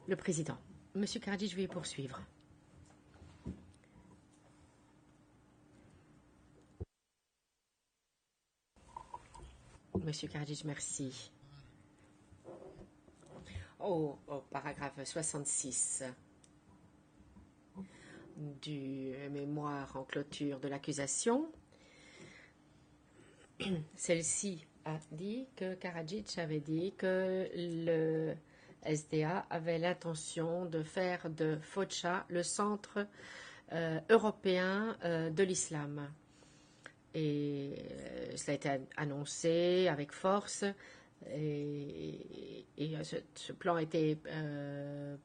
Le président. Monsieur Karadzic, je vais poursuivre. Monsieur Karadzic, merci. Au paragraphe 66 du mémoire en clôture de l'accusation, celle-ci a dit que Karadzic avait dit que le SDA avait l'intention de faire de Foča le centre européen de l'islam. Et cela a été annoncé avec force et ce plan a été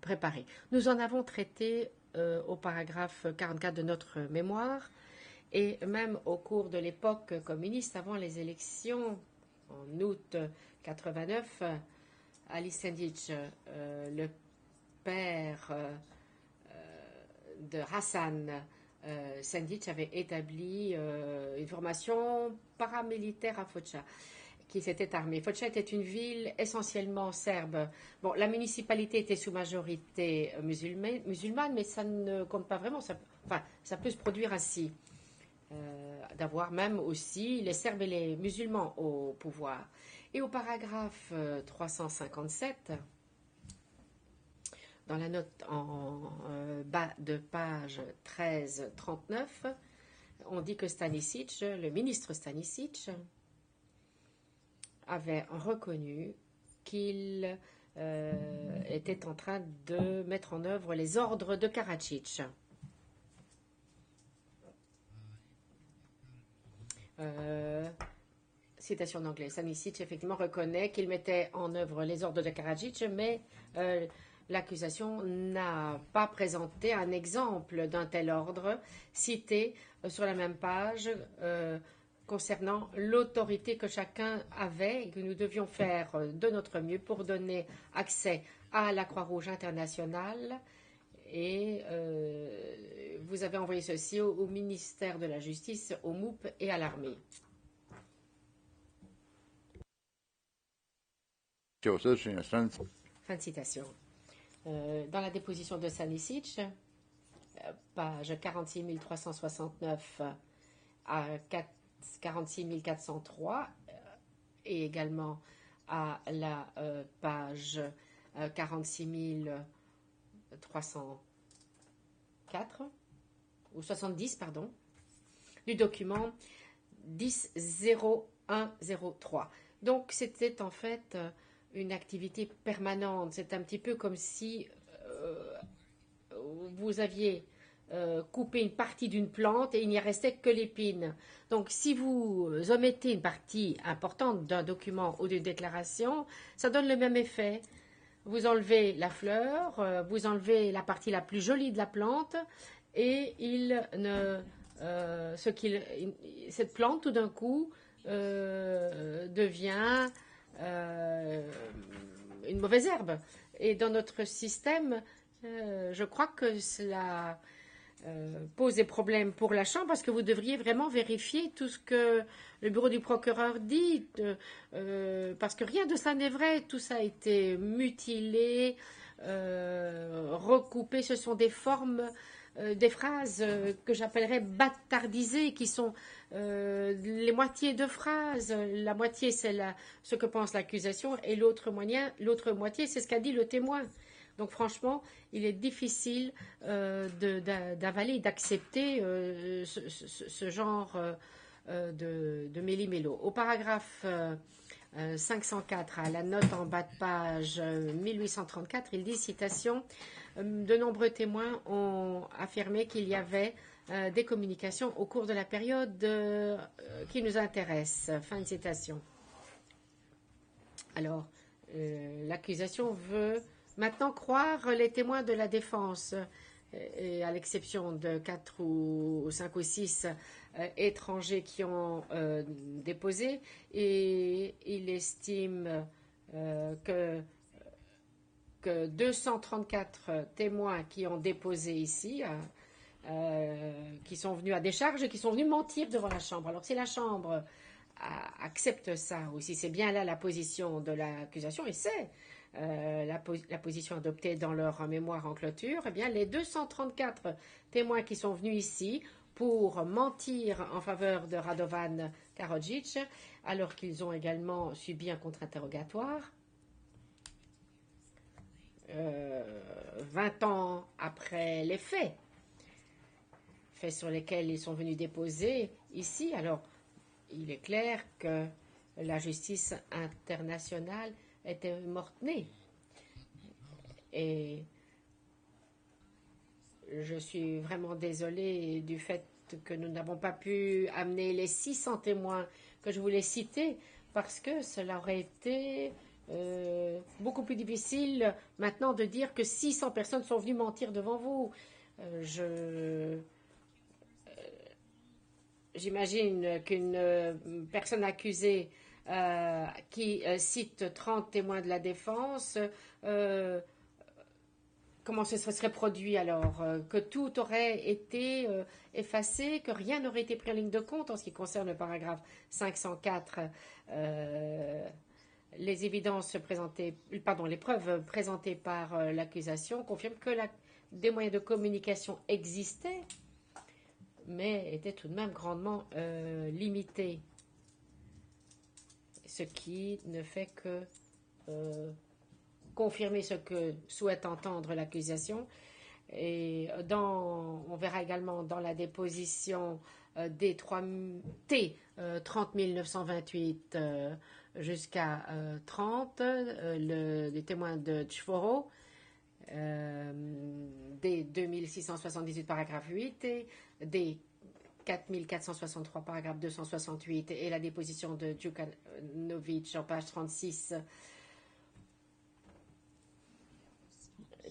préparé. Nous en avons traité au paragraphe 44 de notre mémoire et même au cours de l'époque communiste avant les élections en août 89, Ali Sendic, le père de Hassan Sendic, avait établi une formation paramilitaire à Foča qui s'était armée. Foča était une ville essentiellement serbe. Bon, la municipalité était sous majorité musulmane, mais ça ne compte pas vraiment. Ça peut se produire ainsi. D'avoir même aussi les Serbes et les musulmans au pouvoir. Et au paragraphe 357, dans la note en bas de page 1339, on dit que Stanisic, le ministre Stanisic, avait reconnu qu'il était en train de mettre en œuvre les ordres de Karadzic. Citation d'anglais. Stanisic effectivement reconnaît qu'il mettait en œuvre les ordres de Karadzic, mais l'accusation n'a pas présenté un exemple d'un tel ordre cité sur la même page concernant l'autorité que chacun avait et que nous devions faire de notre mieux pour donner accès à la Croix-Rouge internationale. Et vous avez envoyé ceci au ministère de la Justice, au MOUP et à l'armée. Fin de citation. Dans la déposition de Stanisic, page 46 369 à 46 403, et également à la page 46 304, ou 70, pardon, du document 10-0103. Donc, c'était en fait une activité permanente. C'est un petit peu comme si vous aviez coupé une partie d'une plante et il n'y restait que l'épine. Donc, si vous omettez une partie importante d'un document ou d'une déclaration, ça donne le même effet. Vous enlevez la fleur, vous enlevez la partie la plus jolie de la plante et cette plante, tout d'un coup, devient une mauvaise herbe. Et dans notre système, je crois que cela pose des problèmes pour la Chambre parce que vous devriez vraiment vérifier tout ce que le bureau du procureur dit, parce que rien de ça n'est vrai. Tout ça a été mutilé, recoupé. Ce sont des formes, des phrases que j'appellerais bâtardisées, qui sont les moitiés de phrases. La moitié, c'est ce que pense l'accusation, et l'autre moitié, c'est ce qu'a dit le témoin. Donc franchement, il est difficile d'avaler et d'accepter ce genre de méli-mélo. Au paragraphe 504, à la note en bas de page 1834, il dit, citation, de nombreux témoins ont affirmé qu'il y avait des communications au cours de la période qui nous intéresse. Fin de citation. Alors, l'accusation veut maintenant croire les témoins de la défense, et à l'exception de 4 ou 5 ou 6 étrangers qui ont déposé, et il estime que 234 témoins qui ont déposé ici, qui sont venus à décharge et qui sont venus mentir devant la Chambre. Alors si la Chambre accepte ça, ou si c'est bien là la position de l'accusation, et c'est la position adoptée dans leur mémoire en clôture, eh bien, les 234 témoins qui sont venus ici pour mentir en faveur de Radovan Karadzic, alors qu'ils ont également subi un contre-interrogatoire, 20 ans après les faits sur lesquels ils sont venus déposer ici. Alors, il est clair que la justice internationale était morte-née. Et je suis vraiment désolée du fait que nous n'avons pas pu amener les 600 témoins que je voulais citer, parce que cela aurait été beaucoup plus difficile maintenant de dire que 600 personnes sont venues mentir devant vous. J'imagine qu'une personne accusée qui cite 30 témoins de la défense, comment ce serait produit alors? Que tout aurait été effacé, que rien n'aurait été pris en ligne de compte en ce qui concerne le paragraphe 504. Les évidences présentées, les preuves présentées par l'accusation confirment que des moyens de communication existaient, mais étaient tout de même grandement limités. Ce qui ne fait que confirmer ce que souhaite entendre l'accusation. Et on verra également dans la déposition des T 30 928 jusqu'à 30, des témoins de Tchforo, des 2678 paragraphe 8 et des 4463 paragraphe 268 et la déposition de Djukanovic en page 36,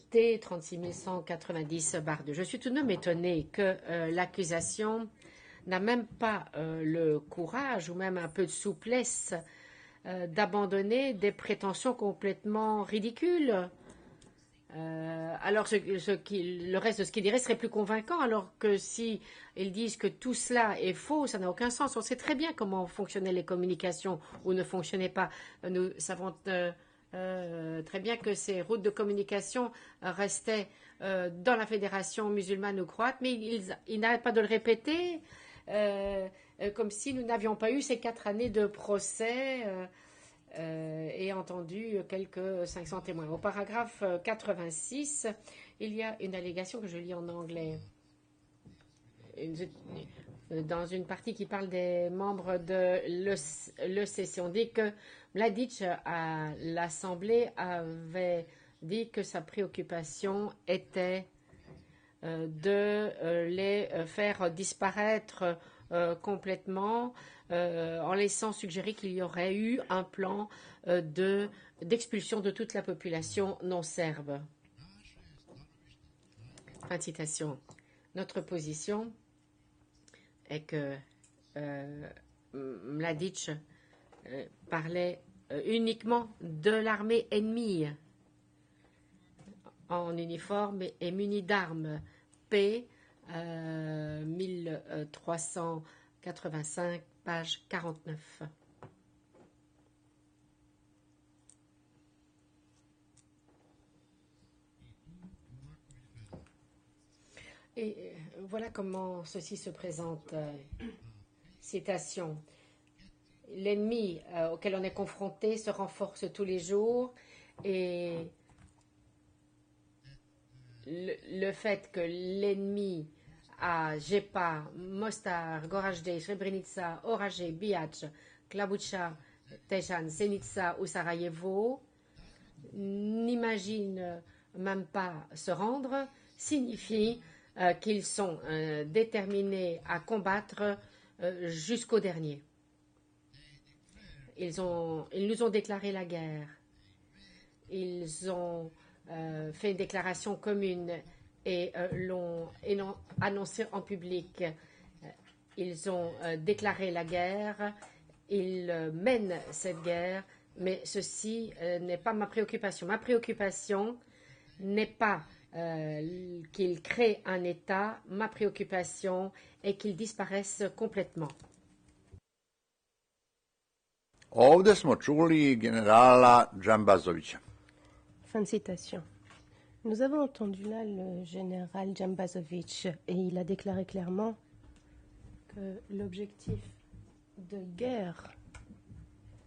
T 36 190/2. Je suis tout de même étonnée que l'accusation n'a même pas le courage ou même un peu de souplesse d'abandonner des prétentions complètement ridicules. Alors le reste de ce qu'ils diraient serait plus convaincant, alors que si ils disent que tout cela est faux, ça n'a aucun sens. On sait très bien comment fonctionnaient les communications ou ne fonctionnaient pas. Nous savons très bien que ces routes de communication restaient dans la fédération musulmane ou croate, mais ils n'arrêtent pas de le répéter, comme si nous n'avions pas eu ces 4 années de procès et entendu quelques 500 témoins. Au paragraphe 86, il y a une allégation que je lis en anglais. Dans une partie qui parle des membres de l'ECC, on dit que Mladic à l'Assemblée avait dit que sa préoccupation était de les faire disparaître complètement, en laissant suggérer qu'il y aurait eu un plan d'expulsion de toute la population non serbe. Fin de citation. Notre position est que Mladic parlait uniquement de l'armée ennemie en uniforme et muni d'armes. P 1385, page 49. Et voilà comment ceci se présente. Citation. L'ennemi auquel on est confronté se renforce tous les jours et le fait que l'ennemi à Jepa, Mostar, Goražde, Srebrenica, Oraje, Bihac, Klabucha, Tejan, Zenica ou Sarajevo n'imagine même pas se rendre, signifie qu'ils sont déterminés à combattre jusqu'au dernier. Ils nous ont déclaré la guerre. Ils ont fait une déclaration commune et l'ont annoncé en public. Ils ont déclaré la guerre. Ils mènent cette guerre, mais ceci n'est pas ma préoccupation. Ma préoccupation n'est pas qu'ils créent un État. Ma préoccupation est qu'ils disparaissent complètement. Ovdje smo čuli generala Džambazovića. Fin de citation. Nous avons entendu là le général Djambazovic et il a déclaré clairement que l'objectif de guerre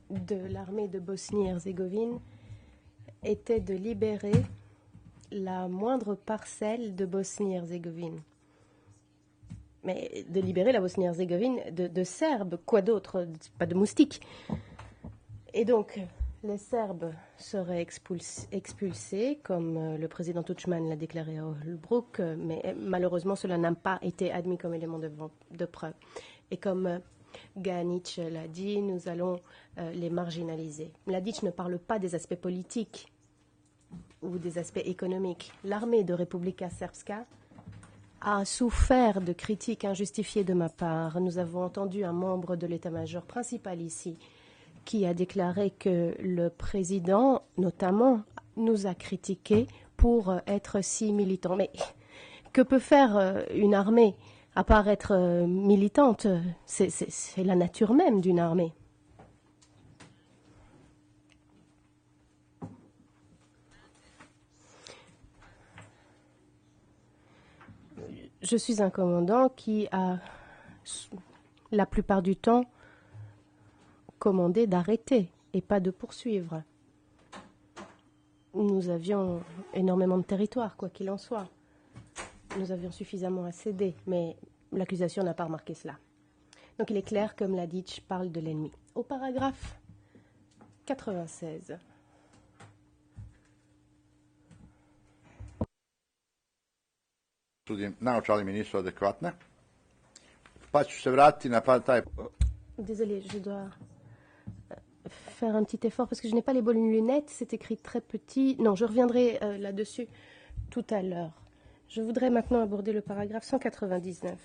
de l'armée de Bosnie-Herzégovine était de libérer la moindre parcelle de Bosnie-Herzégovine. Mais de libérer la Bosnie-Herzégovine de Serbes, quoi d'autre, pas de moustiques. Et donc, les Serbes seraient expulsés, comme le président Tudjman l'a déclaré à Holbrooke, mais malheureusement, cela n'a pas été admis comme élément de preuve. Et comme Gahanic l'a dit, nous allons les marginaliser. Mladic ne parle pas des aspects politiques ou des aspects économiques. L'armée de Republika Srpska a souffert de critiques injustifiées de ma part. Nous avons entendu un membre de l'état-major principal ici qui a déclaré que le président, notamment, nous a critiqués pour être si militants. Mais que peut faire une armée à part être militante? C'est la nature même d'une armée. Je suis un commandant qui a, la plupart du temps, commandé d'arrêter et pas de poursuivre. Nous avions énormément de territoire, quoi qu'il en soit. Nous avions suffisamment à céder, mais l'accusation n'a pas remarqué cela. Donc il est clair que Mladic parle de l'ennemi. Au paragraphe 96. Naočali mi nisu adekvatne. Pa ću se vratiti na taj... Désolé, je dois faire un petit effort parce que je n'ai pas les bonnes lunettes. C'est écrit très petit. Non, je reviendrai là-dessus tout à l'heure. Je voudrais maintenant aborder le paragraphe 199.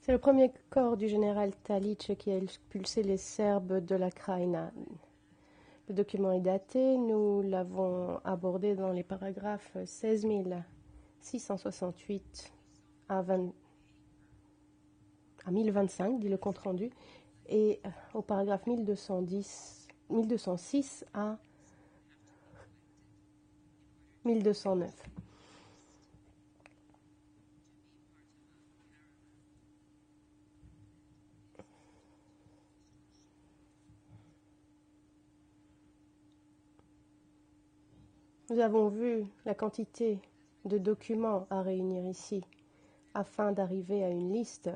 C'est le premier corps du général Talic qui a expulsé les Serbes de la Krajina. Le document est daté, nous l'avons abordé dans les paragraphes 16 668 à 1025, dit le compte-rendu, et au paragraphe 1206 à 1209. Nous avons vu la quantité de documents à réunir ici afin d'arriver à une liste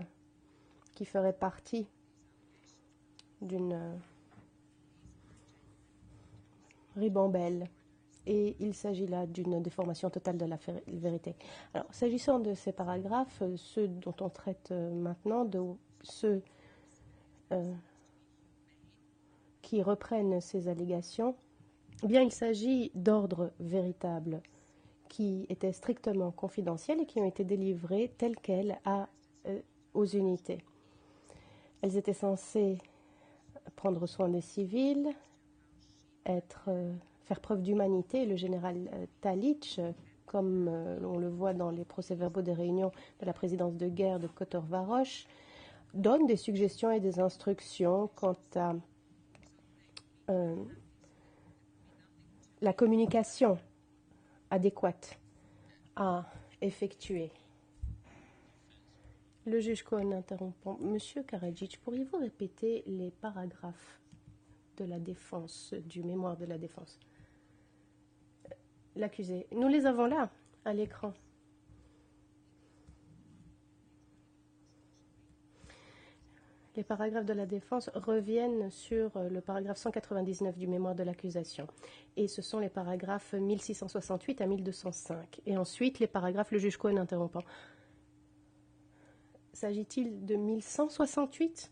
qui ferait partie d'une ribambelle. Et il s'agit là d'une déformation totale de la vérité. Alors, s'agissant de ces paragraphes, ceux dont on traite maintenant, ceux qui reprennent ces allégations, eh bien, il s'agit d'ordres véritables qui étaient strictement confidentiels et qui ont été délivrés tels quels aux unités. Elles étaient censées prendre soin des civils, faire preuve d'humanité. Le général Talic, comme on le voit dans les procès-verbaux des réunions de la présidence de guerre de Kotor-Varosh, donne des suggestions et des instructions quant à la communication adéquate à effectuer. Le juge Cohen interrompant. Monsieur Karadzic, pourriez-vous répéter les paragraphes de la défense, du mémoire de la défense? L'accusé. Nous les avons là, à l'écran. Les paragraphes de la défense reviennent sur le paragraphe 199 du mémoire de l'accusation. Et ce sont les paragraphes 1668 à 1205. Et ensuite, les paragraphes, le juge Cohen interrompant. S'agit-il de 1168?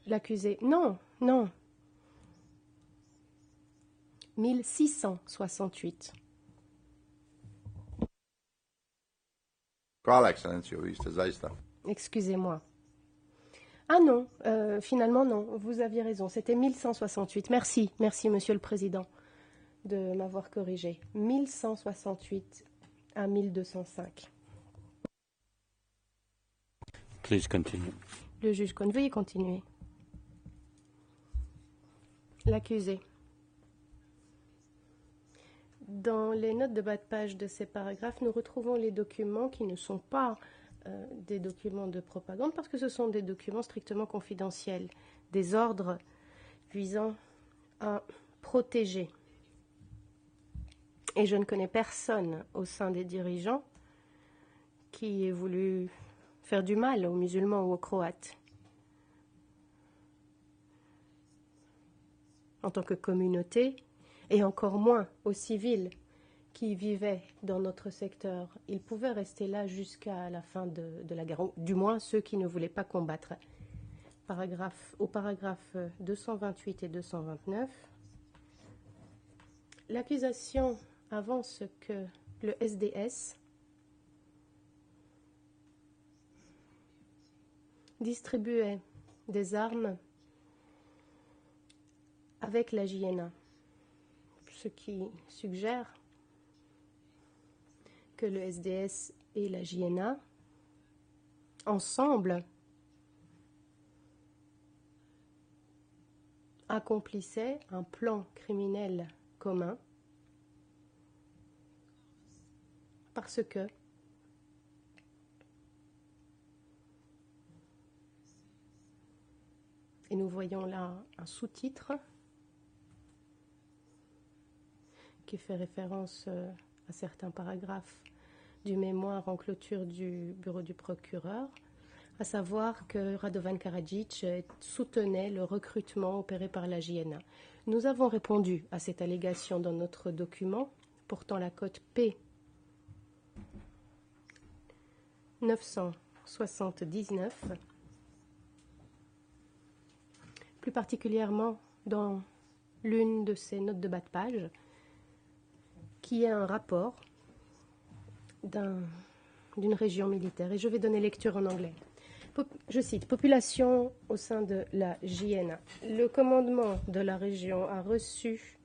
L'accusé. Non, non. 1668. Hvala, ekscelencijo, vi ste zaista. Excusez-moi. Ah non, finalement non, vous aviez raison, c'était 1168. Merci, merci Monsieur le Président de m'avoir corrigé. 1168 à 1205. Please continue. Le juge Cohn, veuillez continuer. L'accusé. Dans les notes de bas de page de ces paragraphes, nous retrouvons les documents qui ne sont pas des documents de propagande parce que ce sont des documents strictement confidentiels, des ordres visant à protéger. Et je ne connais personne au sein des dirigeants qui ait voulu faire du mal aux musulmans ou aux Croates. En tant que communauté, et encore moins aux civils qui vivaient dans notre secteur. Ils pouvaient rester là jusqu'à la fin de la guerre, du moins ceux qui ne voulaient pas combattre. Au paragraphe 228 et 229, l'accusation avance que le SDS distribuait des armes avec la JNA, ce qui suggère que le SDS et la JNA, ensemble, accomplissaient un plan criminel commun parce que et nous voyons là un sous-titre qui fait référence à certains paragraphes du mémoire en clôture du bureau du procureur, à savoir que Radovan Karadzic soutenait le recrutement opéré par la JNA. Nous avons répondu à cette allégation dans notre document portant la cote P 979, plus particulièrement dans l'une de ces notes de bas de page, qui est un rapport d'une région militaire. Et je vais donner lecture en anglais. Je cite, population au sein de la JNA. Le commandement de la région a reçu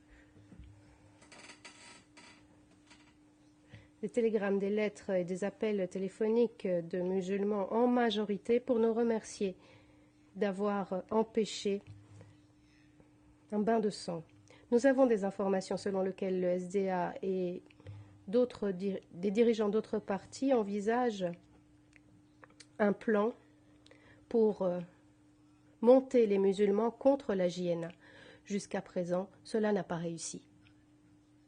des télégrammes, des lettres et des appels téléphoniques de musulmans en majorité pour nous remercier d'avoir empêché un bain de sang. Nous avons des informations selon lesquelles le SDA et des dirigeants d'autres partis envisagent un plan pour monter les musulmans contre la JNA. Jusqu'à présent, cela n'a pas réussi.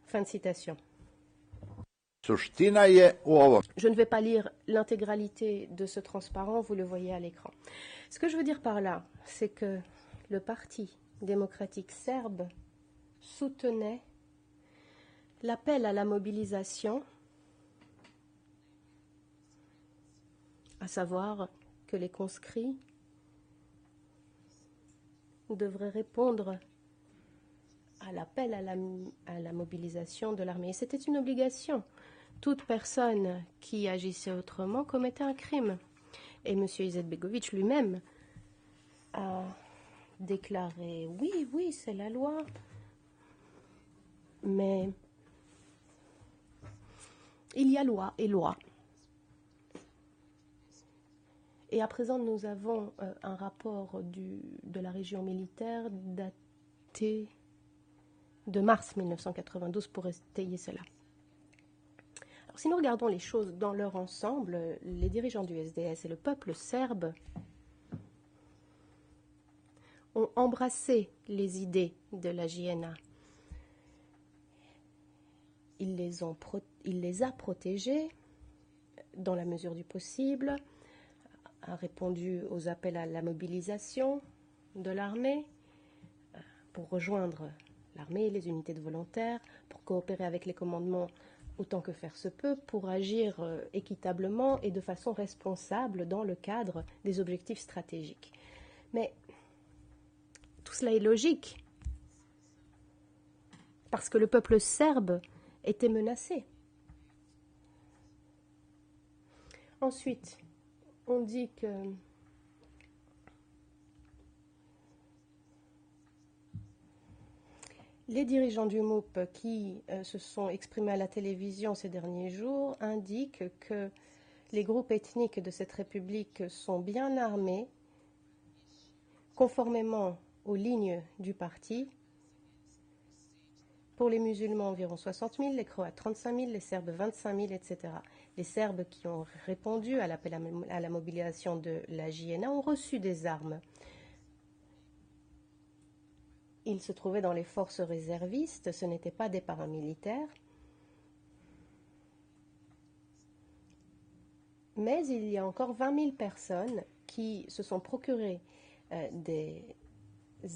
Fin de citation. Suština je u ovom. Je ne vais pas lire l'intégralité de ce transparent, vous le voyez à l'écran. Ce que je veux dire par là, c'est que le Parti démocratique serbe soutenait l'appel à la mobilisation, à savoir que les conscrits devraient répondre à l'appel à la mobilisation de l'armée. Et c'était une obligation. Toute personne qui agissait autrement commettait un crime. Et M. Izetbegovic lui-même a déclaré « Oui, c'est la loi ». Mais il y a loi et loi. Et à présent, nous avons un rapport de la région militaire daté de mars 1992 pour étayer cela. Alors, si nous regardons les choses dans leur ensemble, les dirigeants du SDS et le peuple serbe ont embrassé les idées de la JNA. Il les a protégés dans la mesure du possible, a répondu aux appels à la mobilisation de l'armée pour rejoindre l'armée et les unités de volontaires, pour coopérer avec les commandements autant que faire se peut, pour agir équitablement et de façon responsable dans le cadre des objectifs stratégiques. Mais tout cela est logique, parce que le peuple serbe était menacé. Ensuite, on dit que les dirigeants du MOUP qui se sont exprimés à la télévision ces derniers jours indiquent que les groupes ethniques de cette république sont bien armés, conformément aux lignes du parti. Pour les musulmans, environ 60 000, les Croates 35 000, les Serbes 25 000, etc. Les Serbes qui ont répondu à l'appel à la mobilisation de la JNA ont reçu des armes. Ils se trouvaient dans les forces réservistes, ce n'étaient pas des paramilitaires. Mais il y a encore 20 000 personnes qui se sont procurées des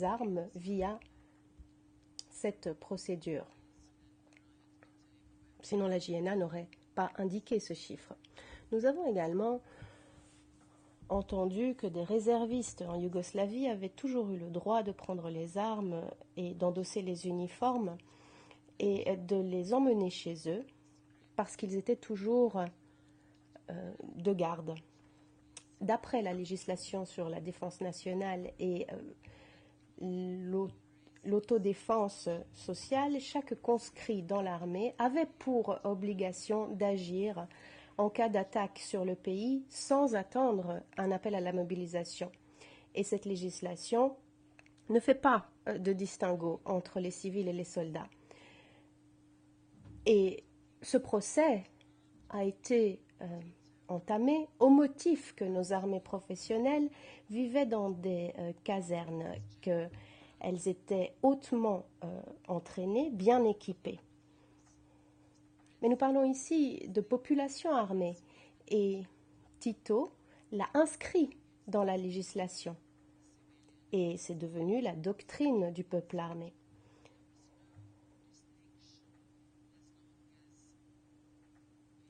armes via cette procédure. Sinon, la JNA n'aurait pas indiqué ce chiffre. Nous avons également entendu que des réservistes en Yougoslavie avaient toujours eu le droit de prendre les armes et d'endosser les uniformes et de les emmener chez eux parce qu'ils étaient toujours de garde. D'après la législation sur la défense nationale et l'autodéfense sociale, chaque conscrit dans l'armée avait pour obligation d'agir en cas d'attaque sur le pays sans attendre un appel à la mobilisation. Et cette législation ne fait pas de distinguo entre les civils et les soldats. Et ce procès a été entamé au motif que nos armées professionnelles vivaient dans des casernes, qu'elles étaient hautement entraînées, bien équipées. Mais nous parlons ici de population armée et Tito l'a inscrit dans la législation et c'est devenu la doctrine du peuple armé.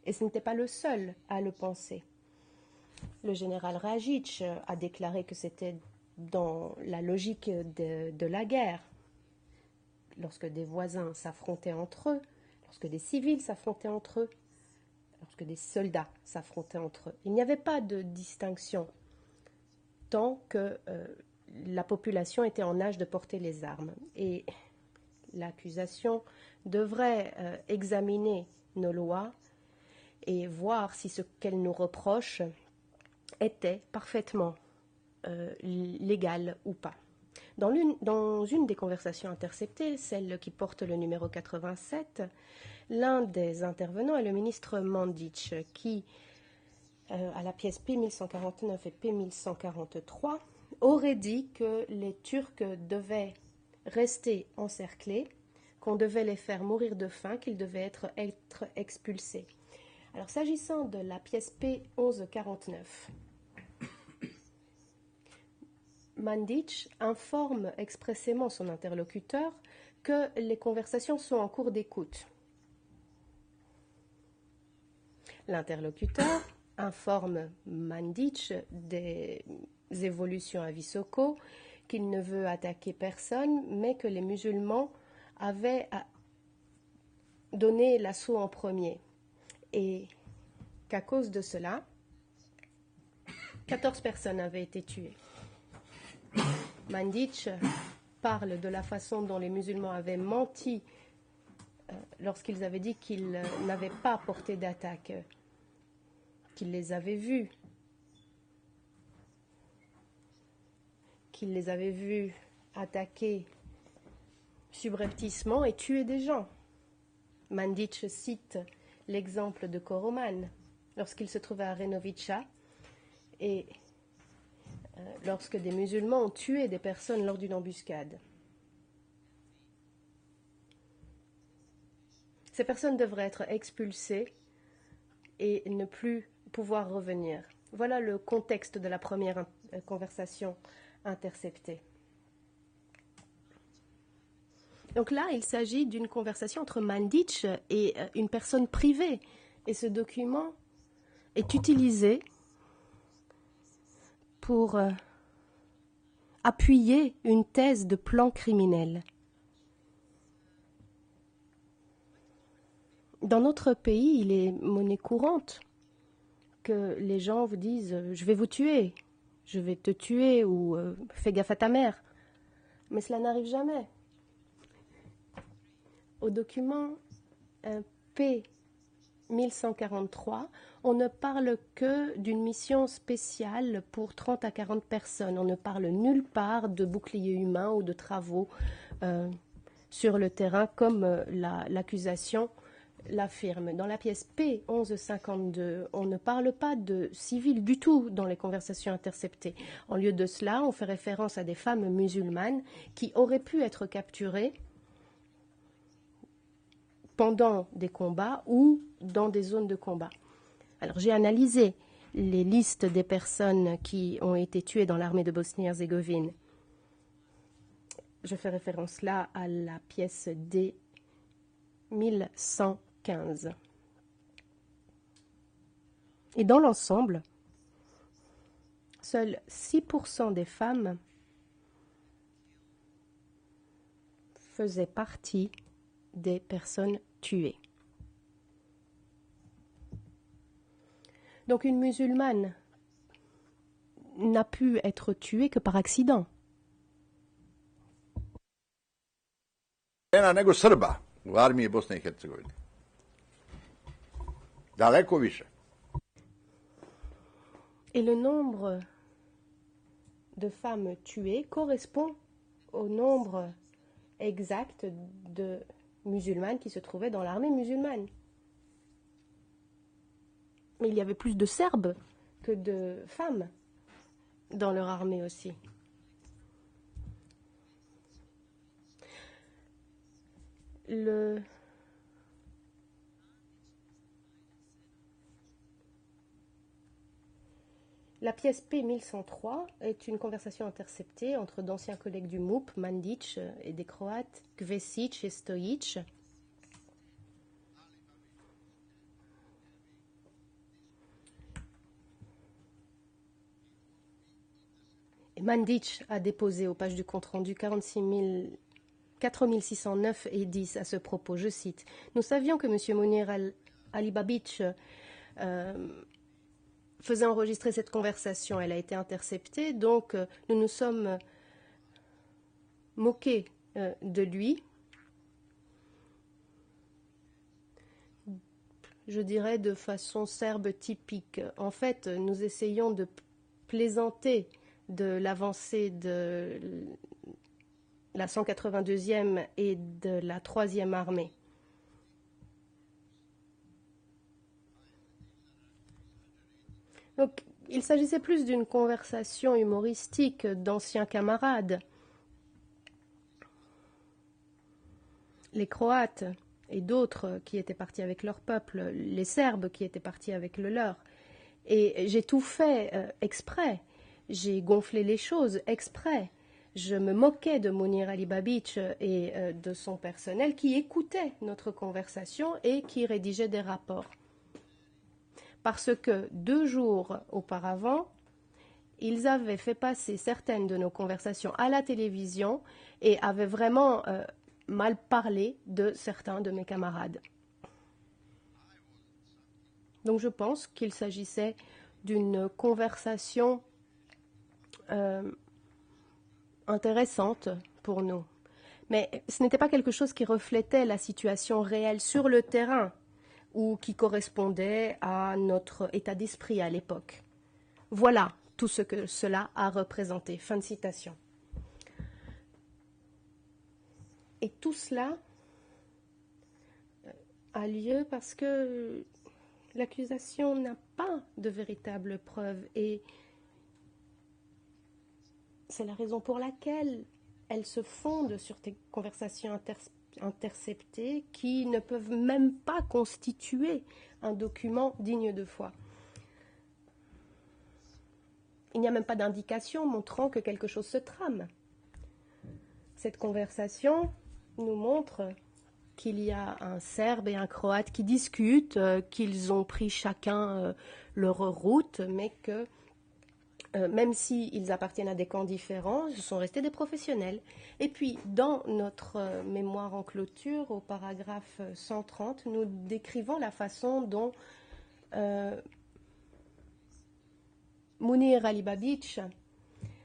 Et ce n'était pas le seul à le penser. Le général Rajic a déclaré que c'était dans la logique de la guerre. Lorsque des voisins s'affrontaient entre eux, lorsque des civils s'affrontaient entre eux, lorsque des soldats s'affrontaient entre eux, il n'y avait pas de distinction tant que la population était en âge de porter les armes. Et l'accusation devrait examiner nos lois et voir si ce qu'elle nous reproche était parfaitement légal ou pas. Dans une des conversations interceptées, celle qui porte le numéro 87, l'un des intervenants est le ministre Mandic qui, à la pièce P1149 et P1143, aurait dit que les Turcs devaient rester encerclés, qu'on devait les faire mourir de faim, qu'ils devaient être expulsés. Alors, s'agissant de la pièce P1149, Mandic informe expressément son interlocuteur que les conversations sont en cours d'écoute. L'interlocuteur informe Mandic des évolutions à Visoko, qu'il ne veut attaquer personne, mais que les musulmans avaient donné l'assaut en premier. Et qu'à cause de cela, 14 personnes avaient été tuées. Mandic parle de la façon dont les musulmans avaient menti lorsqu'ils avaient dit qu'ils n'avaient pas porté d'attaque, qu'ils les avaient vus, attaquer subrepticement et tuer des gens. Mandic cite l'exemple de Koroman, lorsqu'il se trouvait à Renovica, et lorsque des musulmans ont tué des personnes lors d'une embuscade. Ces personnes devraient être expulsées et ne plus pouvoir revenir. Voilà le contexte de la première conversation interceptée. Donc là, il s'agit d'une conversation entre Mandic et une personne privée. Et ce document est utilisé pour appuyer une thèse de plan criminel. Dans notre pays, il est monnaie courante que les gens vous disent « je vais vous tuer »,« je vais te tuer » ou « fais gaffe à ta mère ». Mais cela n'arrive jamais. Au document 1143, on ne parle que d'une mission spéciale pour 30 à 40 personnes. On ne parle nulle part de boucliers humains ou de travaux sur le terrain comme l'accusation l'affirme. Dans la pièce P 1152, on ne parle pas de civils du tout dans les conversations interceptées. En lieu de cela, on fait référence à des femmes musulmanes qui auraient pu être capturées pendant des combats ou dans des zones de combat. Alors j'ai analysé les listes des personnes qui ont été tuées dans l'armée de Bosnie-Herzégovine. Je fais référence là à la pièce D 1115. Et dans l'ensemble, seuls 6% des femmes faisaient partie des personnes tuées. Donc une musulmane n'a pu être tuée que par accident. Žena nego Srba u armiji Bosne i Hercegovine. Daleko više. Et le nombre de femmes tuées correspond au nombre exact de musulmanes qui se trouvaient dans l'armée musulmane. Mais il y avait plus de Serbes que de femmes dans leur armée aussi. La pièce P 1103 est une conversation interceptée entre d'anciens collègues du MUP, Mandic, et des Croates, Kvesic et Stojic. Et Mandic a déposé aux pages du compte-rendu 4609 et 10 à ce propos. Je cite: « Nous savions que M. Munir Alibabic faisait enregistrer cette conversation. Elle a été interceptée, donc nous nous sommes moqués de lui. Je dirais de façon serbe typique. En fait, nous essayons de plaisanter de l'avancée de la 182e et de la 3e armée. Donc, il s'agissait plus d'une conversation humoristique d'anciens camarades. Les Croates et d'autres qui étaient partis avec leur peuple, les Serbes qui étaient partis avec le leur. Et j'ai tout fait exprès. J'ai gonflé les choses exprès. Je me moquais de Munir Alibabic et de son personnel qui écoutait notre conversation et qui rédigeait des rapports. Parce que 2 jours auparavant, ils avaient fait passer certaines de nos conversations à la télévision et avaient vraiment mal parlé de certains de mes camarades. Donc je pense qu'il s'agissait d'une conversation intéressante pour nous. Mais ce n'était pas quelque chose qui reflétait la situation réelle sur le terrain ou qui correspondait à notre état d'esprit à l'époque. Voilà tout ce que cela a représenté. Fin de citation. Et tout cela a lieu parce que l'accusation n'a pas de véritable preuve et c'est la raison pour laquelle elle se fonde sur des conversations interceptées qui ne peuvent même pas constituer un document digne de foi. Il n'y a même pas d'indication montrant que quelque chose se trame. Cette conversation nous montre qu'il y a un Serbe et un Croate qui discutent, qu'ils ont pris chacun leur route, mais que même s'ils appartiennent à des camps différents, ce sont restés des professionnels. Et puis, dans notre mémoire en clôture, au paragraphe 130, nous décrivons la façon dont Munir Alibabic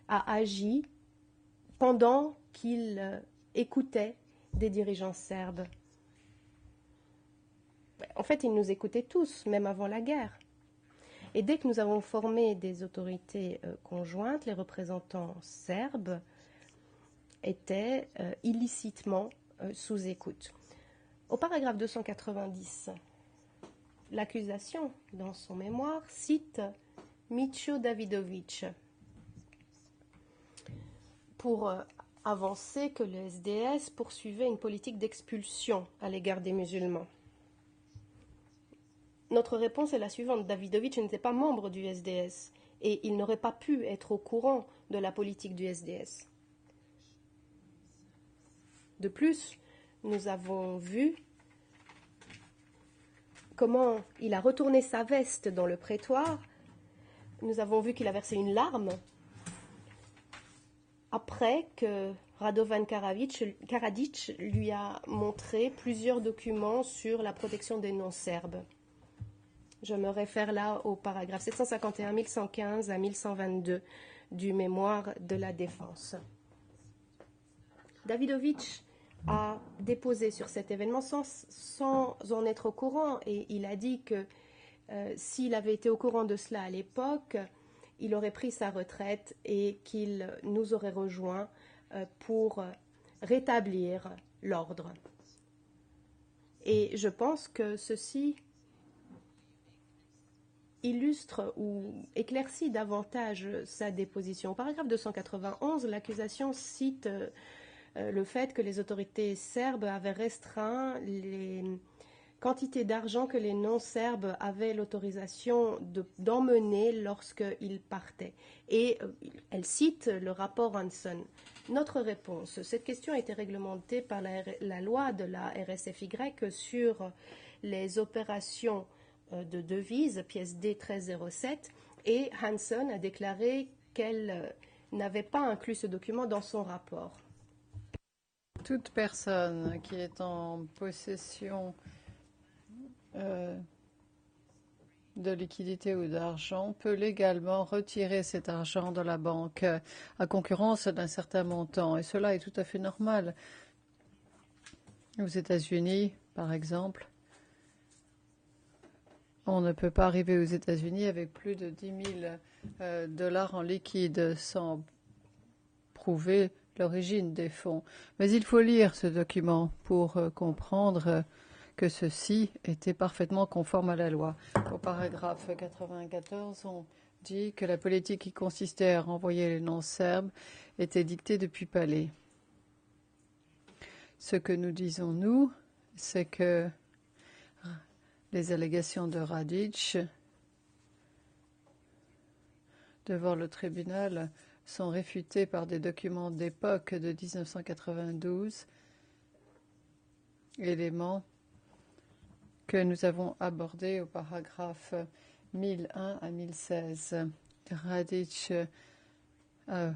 a agi pendant qu'il écoutait des dirigeants serbes. En fait, ils nous écoutaient tous, même avant la guerre. Et dès que nous avons formé des autorités conjointes, les représentants serbes étaient illicitement sous écoute. Au paragraphe 290, l'accusation, dans son mémoire, cite Micho Davidovic pour avancer que le SDS poursuivait une politique d'expulsion à l'égard des musulmans. Notre réponse est la suivante. Davidovic n'était pas membre du SDS et il n'aurait pas pu être au courant de la politique du SDS. De plus, nous avons vu comment il a retourné sa veste dans le prétoire. Nous avons vu qu'il a versé une larme après que Radovan Karadzic lui a montré plusieurs documents sur la protection des non-serbes. Je me réfère là au paragraphe 751, 1115 à 1122 du mémoire de la défense. Davidovic a déposé sur cet événement sans en être au courant et il a dit que s'il avait été au courant de cela à l'époque, il aurait pris sa retraite et qu'il nous aurait rejoints pour rétablir l'ordre. Et je pense que ceci illustre ou éclaircit davantage sa déposition. Au paragraphe 291, l'accusation cite le fait que les autorités serbes avaient restreint les quantités d'argent que les non-serbes avaient l'autorisation d'emmener lorsqu'ils partaient. Et elle cite le rapport Hanson. Notre réponse, cette question a été réglementée par la loi de la RSFY sur les opérations de devises, pièce D 1307, et Hanson a déclaré qu'elle n'avait pas inclus ce document dans son rapport. Toute personne qui est en possession de liquidité ou d'argent peut légalement retirer cet argent de la banque à concurrence d'un certain montant. Et cela est tout à fait normal. Aux États-Unis, par exemple, on ne peut pas arriver aux États-Unis avec plus de 10 000 dollars en liquide sans prouver l'origine des fonds. Mais il faut lire ce document pour comprendre que ceci était parfaitement conforme à la loi. Au paragraphe 94, on dit que la politique qui consistait à renvoyer les non-serbes était dictée depuis Palais. Ce que nous disons, nous, c'est que les allégations de Radic devant le tribunal sont réfutées par des documents d'époque de 1992, éléments que nous avons abordés au paragraphe 1001 à 1016. Radic a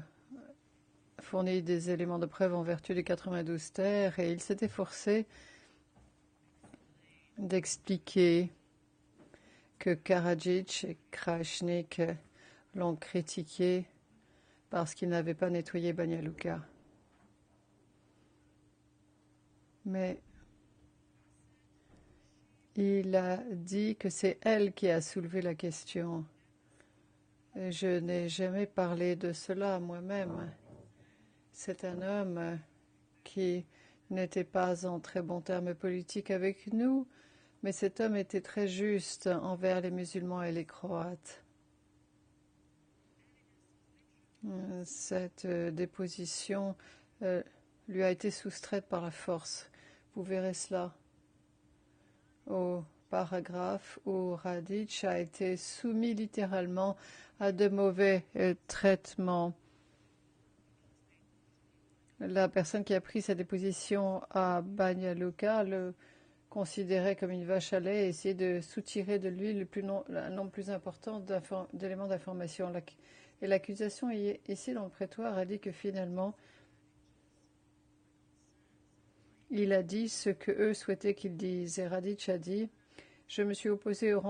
fourni des éléments de preuve en vertu du 92 ter et il s'est efforcé d'expliquer que Karadzic et Krajnik l'ont critiqué parce qu'il n'avait pas nettoyé Banja Luka. Mais il a dit que c'est elle qui a soulevé la question. Et je n'ai jamais parlé de cela moi-même. C'est un homme qui n'était pas en très bons termes politiques avec nous, mais cet homme était très juste envers les musulmans et les Croates. Cette déposition lui a été soustraite par la force. Vous verrez cela au paragraphe où Radic a été soumis littéralement à de mauvais traitements. La personne qui a pris sa déposition à Banja Luka le considérait comme une vache à lait et essayait de soutirer de lui un nombre plus important d'éléments d'information. Et l'accusation ici dans le prétoire a dit que finalement, il a dit ce que eux souhaitaient qu'il dise. Et Radic a dit « Je me suis opposé au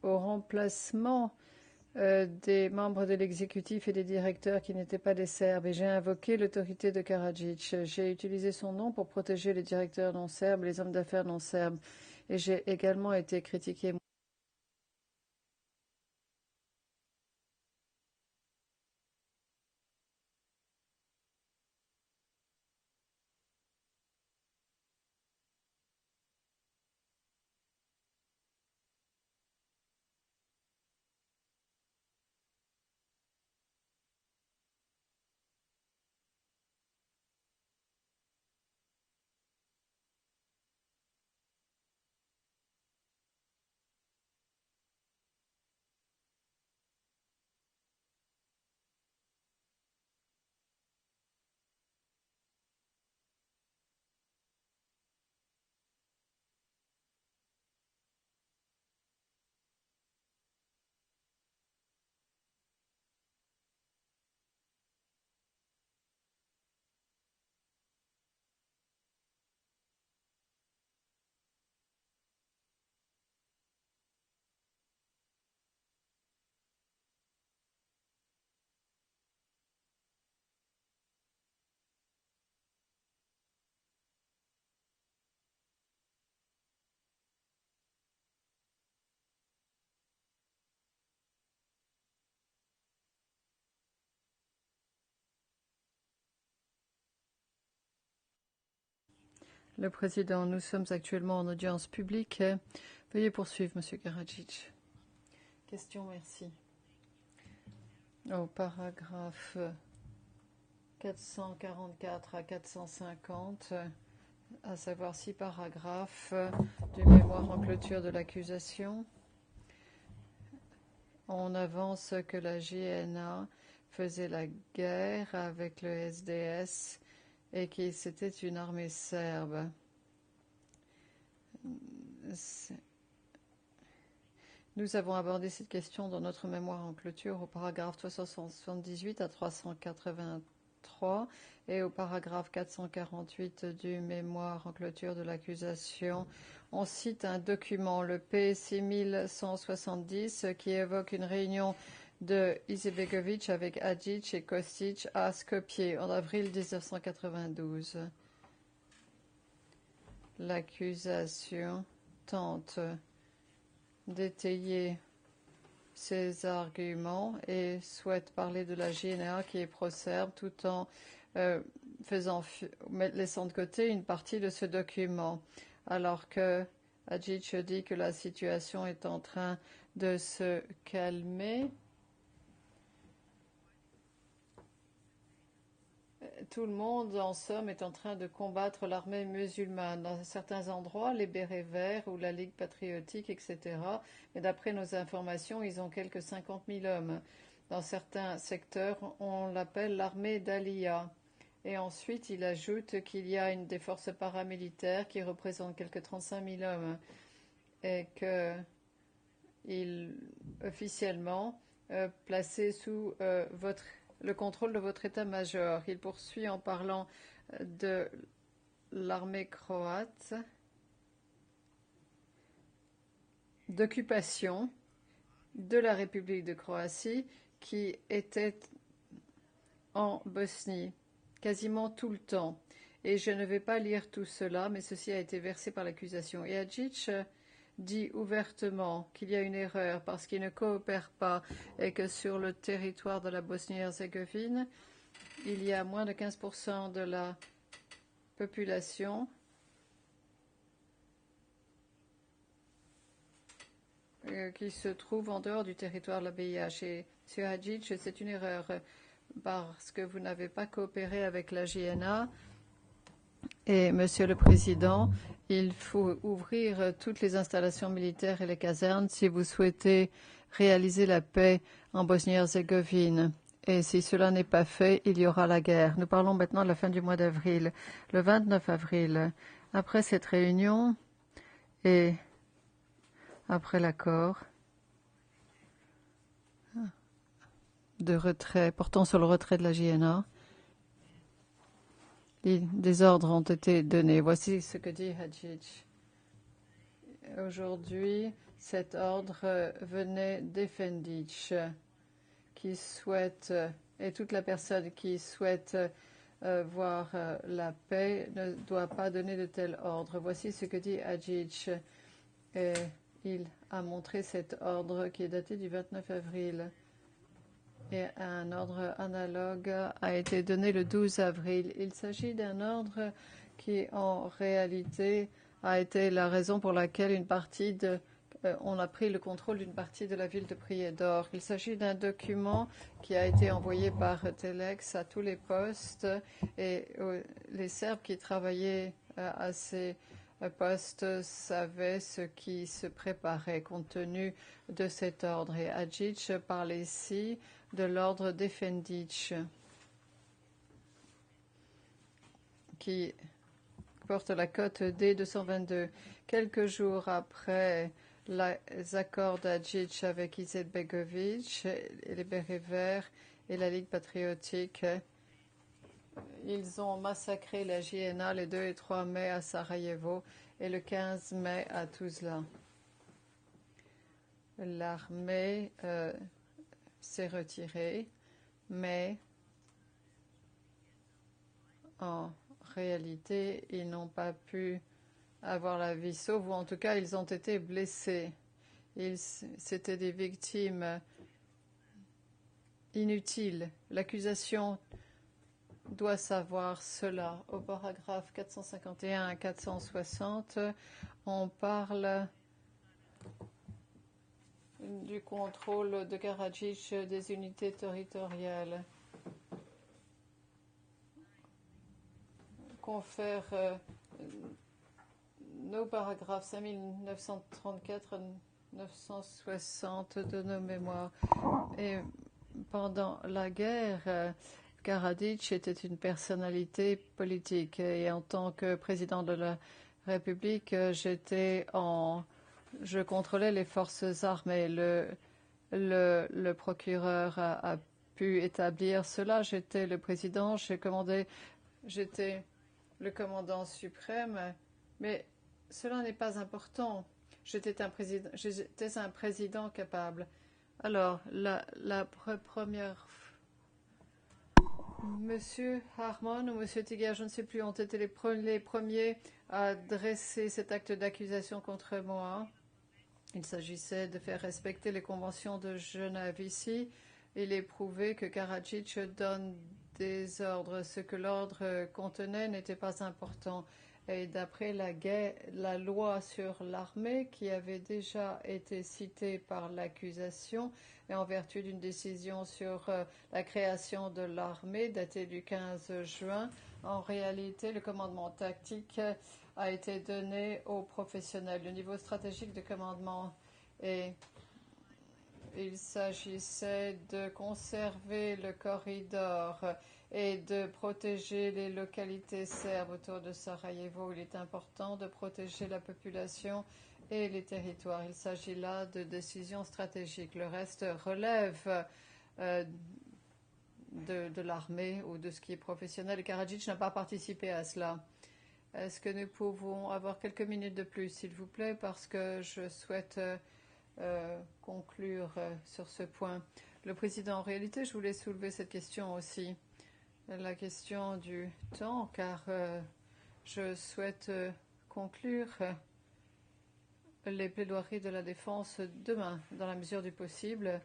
remplacement des membres de l'exécutif et des directeurs qui n'étaient pas des Serbes et j'ai invoqué l'autorité de Karadzic. J'ai utilisé son nom pour protéger les directeurs non serbes, les hommes d'affaires non serbes Et j'ai également été critiqué. Le président, nous sommes actuellement en audience publique. Veuillez poursuivre, Monsieur Karadzic. Question, merci. Au paragraphe 444 à 450, à savoir 6 paragraphes du mémoire en clôture de l'accusation, on avance que la JNA faisait la guerre avec le SDS et que c'était une armée serbe. Nous avons abordé cette question dans notre mémoire en clôture au paragraphe 378 à 383 et au paragraphe 448 du mémoire en clôture de l'accusation. On cite un document, le P6170, qui évoque une réunion de Izetbegovic avec Hadžić et Kostić à Skopje en avril 1992. L'accusation tente d'étayer ses arguments et souhaite parler de la JNA qui est pro-serbe tout en laissant de côté une partie de ce document, alors que Hadžić dit que la situation est en train de se calmer. Tout le monde, en somme, est en train de combattre l'armée musulmane. Dans certains endroits, les bérets verts ou la Ligue patriotique, etc. Mais d'après nos informations, ils ont quelques 50 000 hommes. Dans certains secteurs, on l'appelle l'armée d'Aliya. Et ensuite, il ajoute qu'il y a des forces paramilitaires qui représentent quelques 35 000 hommes. Et qu'il, officiellement, placé sous le contrôle de votre état-major. Il poursuit en parlant de l'armée croate, d'occupation de la République de Croatie qui était en Bosnie quasiment tout le temps. Et je ne vais pas lire tout cela, mais ceci a été versé par l'accusation. Et Hadžić dit ouvertement qu'il y a une erreur parce qu'il ne coopère pas et que sur le territoire de la Bosnie-Herzégovine, il y a moins de 15% de la population qui se trouve en dehors du territoire de la BiH. Et M. Hadžić, c'est une erreur parce que vous n'avez pas coopéré avec la JNA. Et, Monsieur le Président, il faut ouvrir toutes les installations militaires et les casernes si vous souhaitez réaliser la paix en Bosnie-Herzégovine. Et si cela n'est pas fait, il y aura la guerre. Nous parlons maintenant de la fin du mois d'avril. Le 29 avril, après cette réunion et après l'accord de retrait, portant sur le retrait de la JNA, des ordres ont été donnés. Voici ce que dit Hadžić. Aujourd'hui, cet ordre venait d'Efendić, qui souhaite, et toute la personne qui souhaite voir la paix ne doit pas donner de tel ordre. Voici ce que dit Hadžić. Et il a montré cet ordre qui est daté du 29 avril. Et un ordre analogue a été donné le 12 avril. Il s'agit d'un ordre qui, en réalité, a été la raison pour laquelle on a pris le contrôle d'une partie de la ville de Prijedor. Il s'agit d'un document qui a été envoyé par Telex à tous les postes et les Serbes qui travaillaient à ces postes savaient ce qui se préparait compte tenu de cet ordre. Et Hadžić parle ici de l'ordre Defendić qui porte la cote D222. Quelques jours après les accords d'Hadžić avec Izetbegović, les Bérets Verts et la Ligue patriotique, ils ont massacré la JNA les 2 et 3 mai à Sarajevo et le 15 mai à Tuzla. L'armée s'est retirée, mais en réalité, ils n'ont pas pu avoir la vie sauve, ou en tout cas, ils ont été blessés. C'étaient des victimes inutiles. L'accusation doit savoir cela. Au paragraphe 451 à 460, on parle du contrôle de Karadzic des unités territoriales. Confère nos paragraphes 5934 à 960 de nos mémoires. Et pendant la guerre, Karadzic était une personnalité politique. Et en tant que président de la République, je contrôlais les forces armées. Le procureur a pu établir cela. J'étais le président, j'étais le commandant suprême, mais cela n'est pas important. J'étais un président capable. Alors, la première... Monsieur Harmon ou Monsieur Tiger, je ne sais plus, ont été les premiers à dresser cet acte d'accusation contre moi. Il s'agissait de faire respecter les conventions de Genève. Ici, il est prouvé que Karadzic donne des ordres. Ce que l'ordre contenait n'était pas important. Et d'après la loi sur l'armée, qui avait déjà été citée par l'accusation, et en vertu d'une décision sur la création de l'armée datée du 15 juin, en réalité, le commandement tactique a été donné aux professionnels. Le niveau stratégique de commandement, et il s'agissait de conserver le corridor et de protéger les localités serbes autour de Sarajevo. Il est important de protéger la population et les territoires. Il s'agit là de décisions stratégiques. Le reste relève de l'armée ou de ce qui est professionnel. Et Karadzic n'a pas participé à cela. Est-ce que nous pouvons avoir quelques minutes de plus, s'il vous plaît, parce que je souhaite conclure sur ce point. Le président, en réalité, je voulais soulever cette question aussi, la question du temps, car je souhaite conclure les plaidoiries de la défense demain, dans la mesure du possible.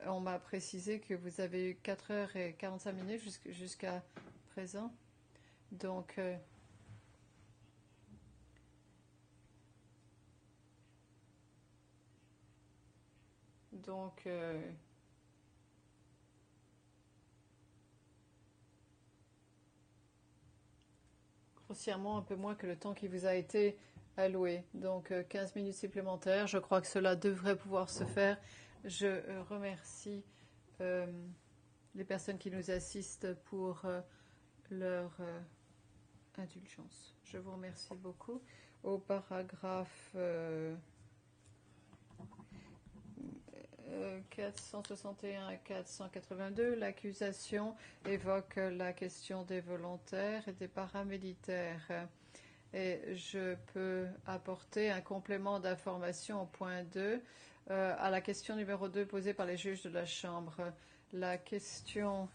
On m'a précisé que vous avez eu 4 heures et 45 minutes jusqu'à présent. Donc, grossièrement, un peu moins que le temps qui vous a été alloué. Donc, 15 minutes supplémentaires. Je crois que cela devrait pouvoir se faire. Je remercie les personnes qui nous assistent pour leur indulgence. Je vous remercie beaucoup. Au paragraphe 461 à 482, l'accusation évoque la question des volontaires et des paramilitaires. Et je peux apporter un complément d'information au point 2 à la question numéro 2 posée par les juges de la Chambre. La question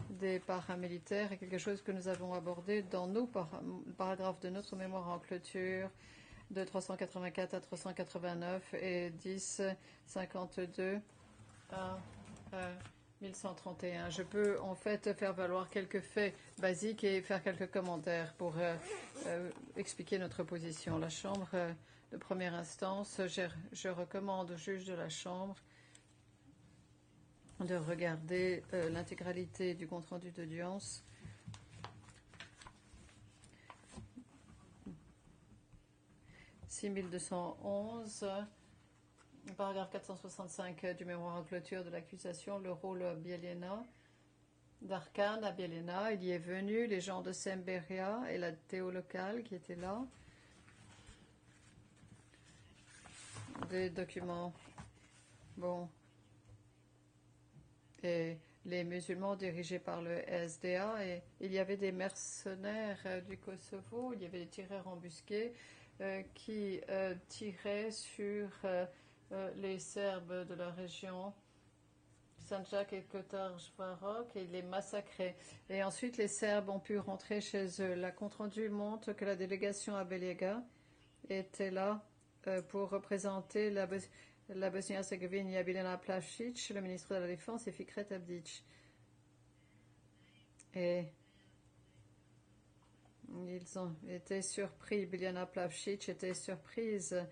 des paramilitaires est quelque chose que nous avons abordé dans nos paragraphes de notre mémoire en clôture. de 384 à 389 et 1052 à 1131. Je peux en fait faire valoir quelques faits basiques et faire quelques commentaires pour expliquer notre position. La Chambre de première instance, je recommande au juge de la Chambre de regarder l'intégralité du compte-rendu d'audience. « 6211, paragraphe 465 du mémoire en clôture de l'accusation, le rôle d'Arkane à Bielena. Il y est venu, les gens de Semberia et la Théo locale qui étaient là. Des documents. Bon. Et les musulmans dirigés par le SDA. Et il y avait des mercenaires du Kosovo, il y avait des tireurs embusqués qui tiraient sur les Serbes de la région Sanjak et Kotar-Jvarok et les massacraient. Et ensuite, les Serbes ont pu rentrer chez eux. La compte-rendu montre que la délégation à Beljega était là pour représenter la Bosnie-Herzégovine. Il y a Biljana Plavšić, le ministre de la Défense, et Fikret Abdić. Et ils ont été surpris. Biljana Plavšić était surprise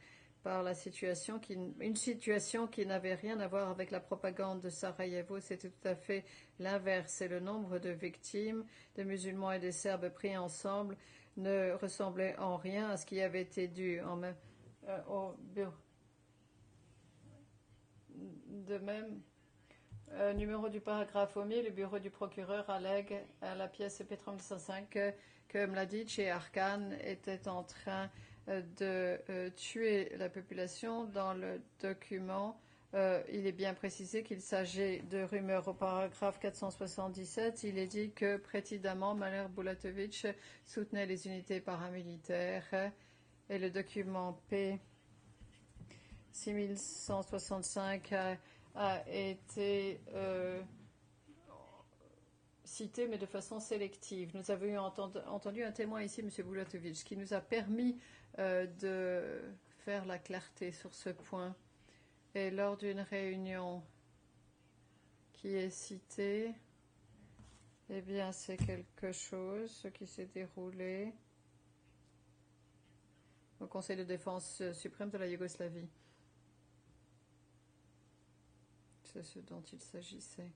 par la situation, une situation qui n'avait rien à voir avec la propagande de Sarajevo. C'était tout à fait l'inverse. Et le nombre de victimes, de musulmans et de Serbes pris ensemble, ne ressemblait en rien à ce qui avait été dû au bureau. De même, numéro du paragraphe omis, le bureau du procureur allègue à la pièce P3105 que Mladic et Arkan étaient en train de tuer la population. Dans le document, il est bien précisé qu'il s'agit de rumeurs. Au paragraphe 477, il est dit que précédemment, Maler Bulatovic soutenait les unités paramilitaires et le document P 6165 a été cité, mais de façon sélective. Nous avions entendu un témoin ici, M. Bulatovic, qui nous a permis de faire la clarté sur ce point. Et lors d'une réunion qui est citée, eh bien, c'est quelque chose qui s'est déroulé au Conseil de défense suprême de la Yougoslavie. C'est ce dont il s'agissait.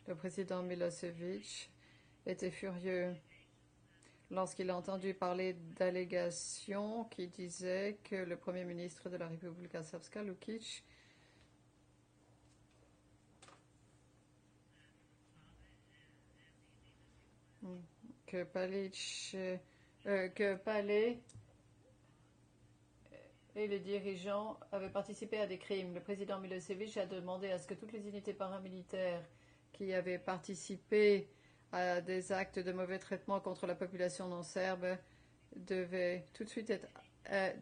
Le président Milosevic était furieux lorsqu'il a entendu parler d'allégations qui disaient que le premier ministre de la République Srpska, Lukic, que Palais et les dirigeants avaient participé à des crimes. Le président Milosevic a demandé à ce que toutes les unités paramilitaires qui avaient participé à des actes de mauvais traitement contre la population non serbe devaient tout de suite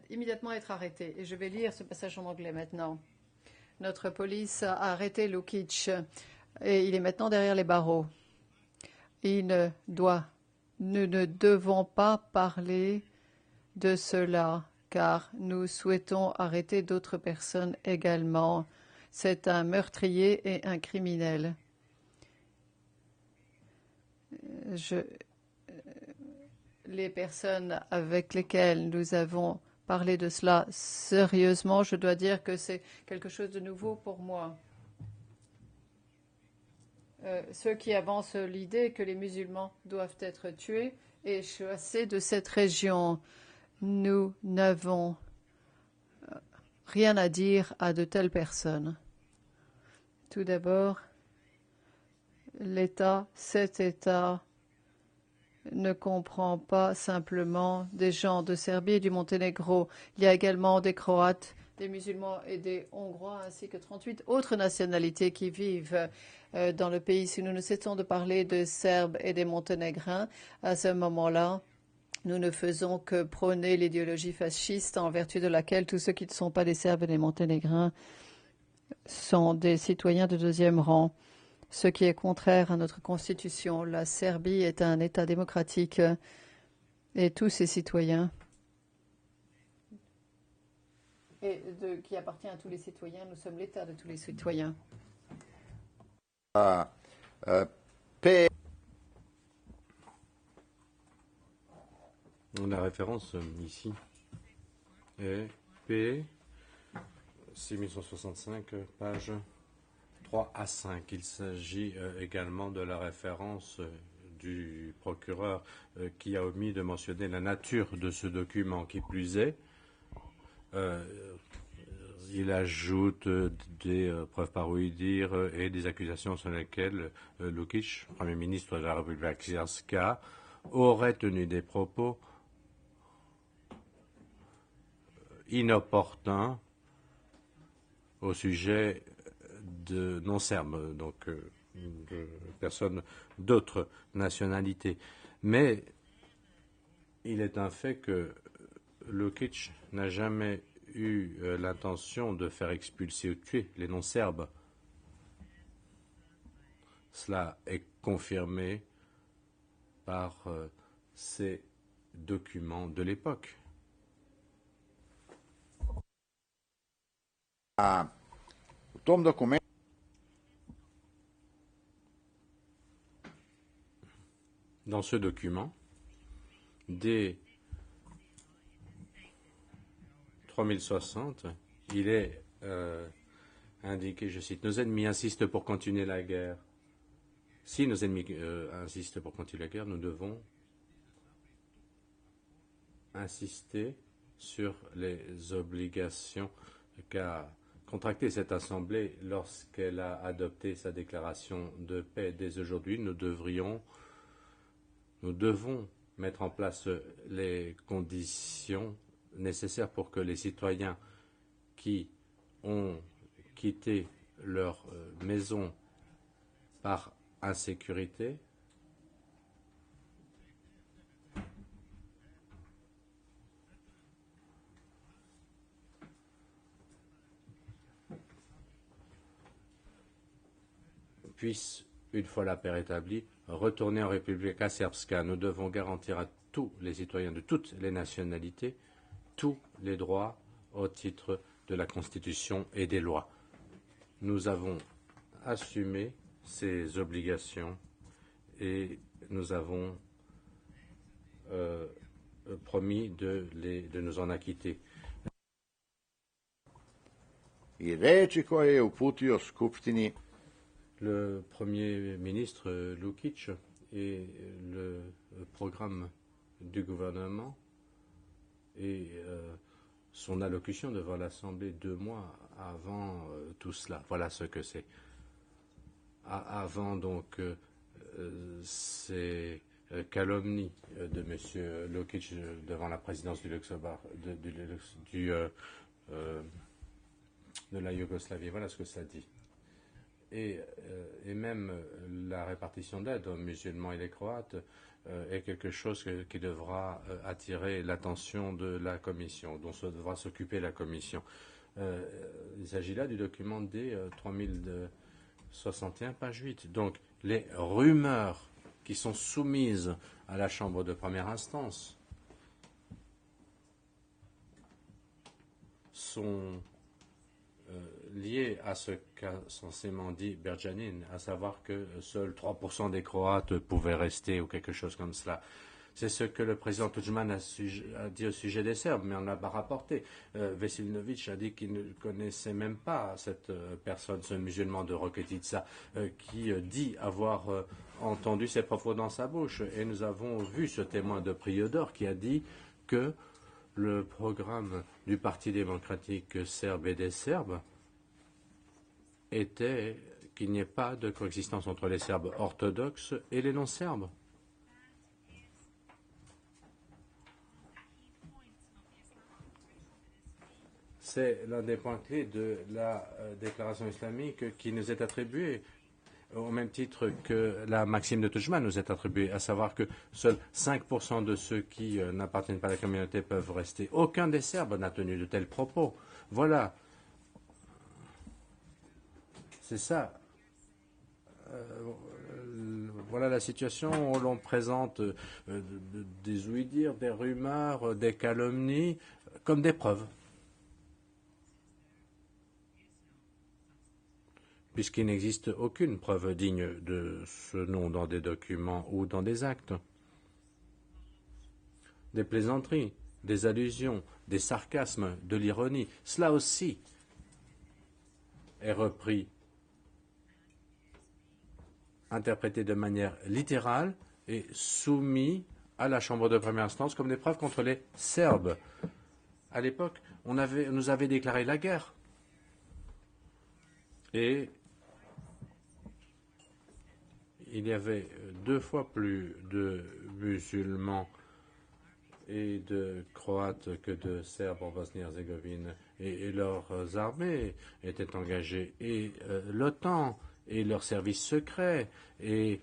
immédiatement être arrêtées. Et je vais lire ce passage en anglais maintenant. Notre police a arrêté Lukic et il est maintenant derrière les barreaux. Nous ne devons pas parler de cela, car nous souhaitons arrêter d'autres personnes également. C'est un meurtrier et un criminel. Les personnes avec lesquelles nous avons parlé de cela sérieusement, je dois dire que c'est quelque chose de nouveau pour moi. Ceux qui avancent l'idée que les musulmans doivent être tués et chassés de cette région, nous n'avons rien à dire à de telles personnes. Tout d'abord, cet État ne comprend pas simplement des gens de Serbie et du Monténégro. Il y a également des Croates, des musulmans et des Hongrois, ainsi que 38 autres nationalités qui vivent dans le pays. Si nous ne cessons de parler de Serbes et des Monténégrins, à ce moment-là, nous ne faisons que prôner l'idéologie fasciste en vertu de laquelle tous ceux qui ne sont pas des Serbes et des Monténégrins sont des citoyens de deuxième rang, ce qui est contraire à notre constitution. La Serbie est un État démocratique et tous ses citoyens. Qui appartient à tous les citoyens. Nous sommes l'État de tous les citoyens. La référence ici est P 6165, page 3 à 5. Il s'agit également de la référence du procureur qui a omis de mentionner la nature de ce document. Qui plus est, il ajoute des preuves par ouï dire et des accusations sur lesquelles Lukic, Premier ministre de la République Srpska, aurait tenu des propos inopportuns au sujet de non-serbes, donc de personnes d'autres nationalités. Mais il est un fait que Lukic n'a jamais eu l'intention de faire expulser ou tuer les non-serbes. Cela est confirmé par ces documents de l'époque. Dans ce document, dès 3060, il est indiqué, je cite, « Nos ennemis insistent pour continuer la guerre. Si nos ennemis insistent pour continuer la guerre, nous devons insister sur les obligations qu'a contracté cette Assemblée lorsqu'elle a adopté sa déclaration de paix. Dès aujourd'hui, nous devons mettre en place les conditions nécessaires pour que les citoyens qui ont quitté leur maison par insécurité puissent, une fois la paix rétablie, retourner en République Srpska. Nous devons garantir à tous les citoyens de toutes les nationalités tous les droits au titre de la Constitution et des lois. Nous avons assumé ces obligations et nous avons promis de nous en acquitter. Le Premier ministre Lukic et le programme du gouvernement et son allocution devant l'Assemblée 2 mois avant tout cela. Voilà ce que c'est. Avant donc ces calomnies de M. Lukic devant la présidence du Luxembourg, de la Yougoslavie. Voilà ce que ça dit. Et même la répartition d'aide aux musulmans et les Croates est quelque chose qui devra attirer l'attention de la Commission, dont devra s'occuper la Commission. Il s'agit là du document D 3061, page 8. Donc, les rumeurs qui sont soumises à la Chambre de première instance sont lié à ce qu'a censément dit Berjanin, à savoir que seuls 3% des Croates pouvaient rester ou quelque chose comme cela. C'est ce que le président Tudjman a dit au sujet des Serbes, mais on ne l'a pas rapporté. Veselinovic a dit qu'il ne connaissait même pas cette personne, ce musulman de Roketica, qui dit avoir entendu ses propos dans sa bouche. Et nous avons vu ce témoin de Priodor qui a dit que le programme du Parti démocratique serbe et des Serbes était qu'il n'y ait pas de coexistence entre les Serbes orthodoxes et les non-Serbes. C'est l'un des points clés de la déclaration islamique qui nous est attribuée, au même titre que la maxime de Tudjman nous est attribuée, à savoir que seuls 5% de ceux qui n'appartiennent pas à la communauté peuvent rester. Aucun des Serbes n'a tenu de tels propos. Voilà. C'est ça. Voilà la situation où l'on présente des ouï-dire, des rumeurs, des calomnies comme des preuves. Puisqu'il n'existe aucune preuve digne de ce nom dans des documents ou dans des actes. Des plaisanteries, des allusions, des sarcasmes, de l'ironie, cela aussi est repris, interprété de manière littérale et soumis à la Chambre de première instance comme des preuves contre les Serbes. À l'époque, on nous avait déclaré la guerre. Et il y avait 2 fois plus de musulmans et de Croates que de Serbes en Bosnie-Herzégovine. Et leurs armées étaient engagées. Et l'OTAN et leurs services secrets et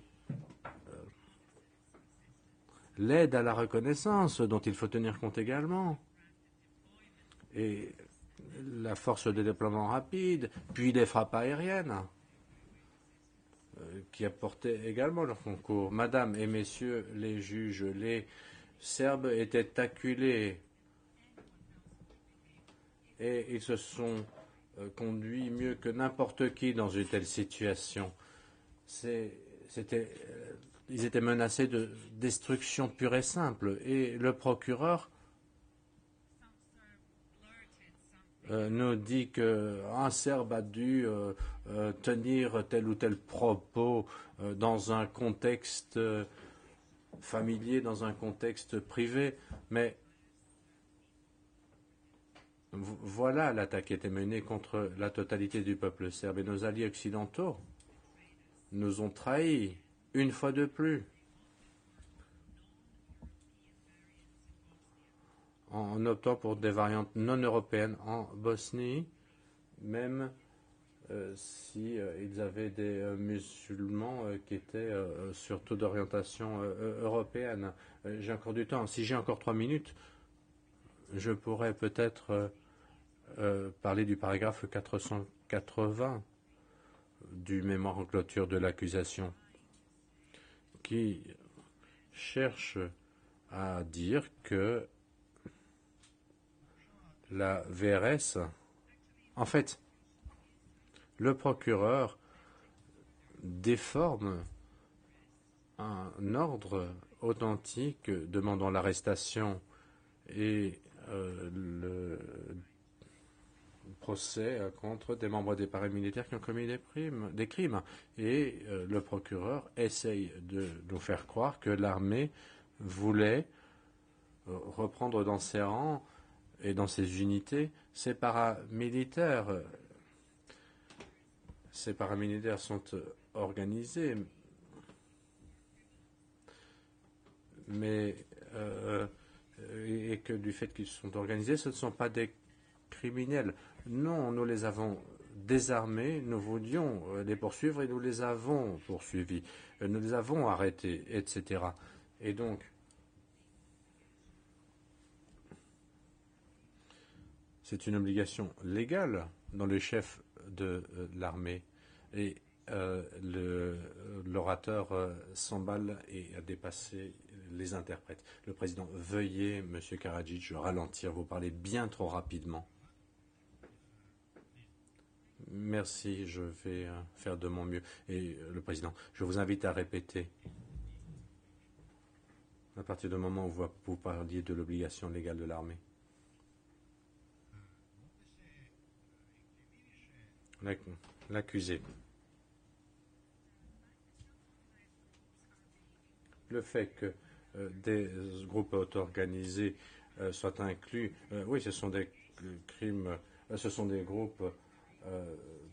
l'aide à la reconnaissance dont il faut tenir compte également. Et la force de déploiement rapide, puis les frappes aériennes qui apportaient également leur concours. Madame et messieurs les juges, les Serbes étaient acculés et ils se sont conduits mieux que n'importe qui dans une telle situation. Ils étaient menacés de destruction pure et simple. Et le procureur nous dit qu'un Serbe a dû tenir tel ou tel propos dans un contexte familier, dans un contexte privé. Mais voilà l'attaque qui était menée contre la totalité du peuple serbe. Et nos alliés occidentaux nous ont trahis une fois de plus. En optant pour des variantes non européennes en Bosnie, même si ils avaient des musulmans qui étaient surtout d'orientation européenne. J'ai encore du temps. Si j'ai encore 3 minutes, je pourrais peut-être parler du paragraphe 480 du mémoire en clôture de l'accusation, qui cherche à dire que la VRS, en fait, le procureur déforme un ordre authentique demandant l'arrestation et le procès contre des membres des paramilitaires qui ont commis des crimes. Et le procureur essaye de nous faire croire que l'armée voulait reprendre dans ses rangs et dans ses unités ces paramilitaires. Ces paramilitaires sont organisés, mais et que du fait qu'ils sont organisés, ce ne sont pas des criminels. Non, nous les avons désarmés, nous voulions les poursuivre et nous les avons poursuivis, nous les avons arrêtés, etc. Et donc, c'est une obligation légale dans le chef de l'armée. Et l'orateur s'emballe et a dépassé les interprètes. Le président, veuillez, Monsieur Karadzic, ralentir, vous parlez bien trop rapidement. Merci, je vais faire de mon mieux. Et le président, je vous invite à répéter. À partir du moment où vous parliez de l'obligation légale de l'armée. L'accusé. Le fait que des groupes auto-organisés soient inclus, oui, ce sont des crimes, ce sont des groupes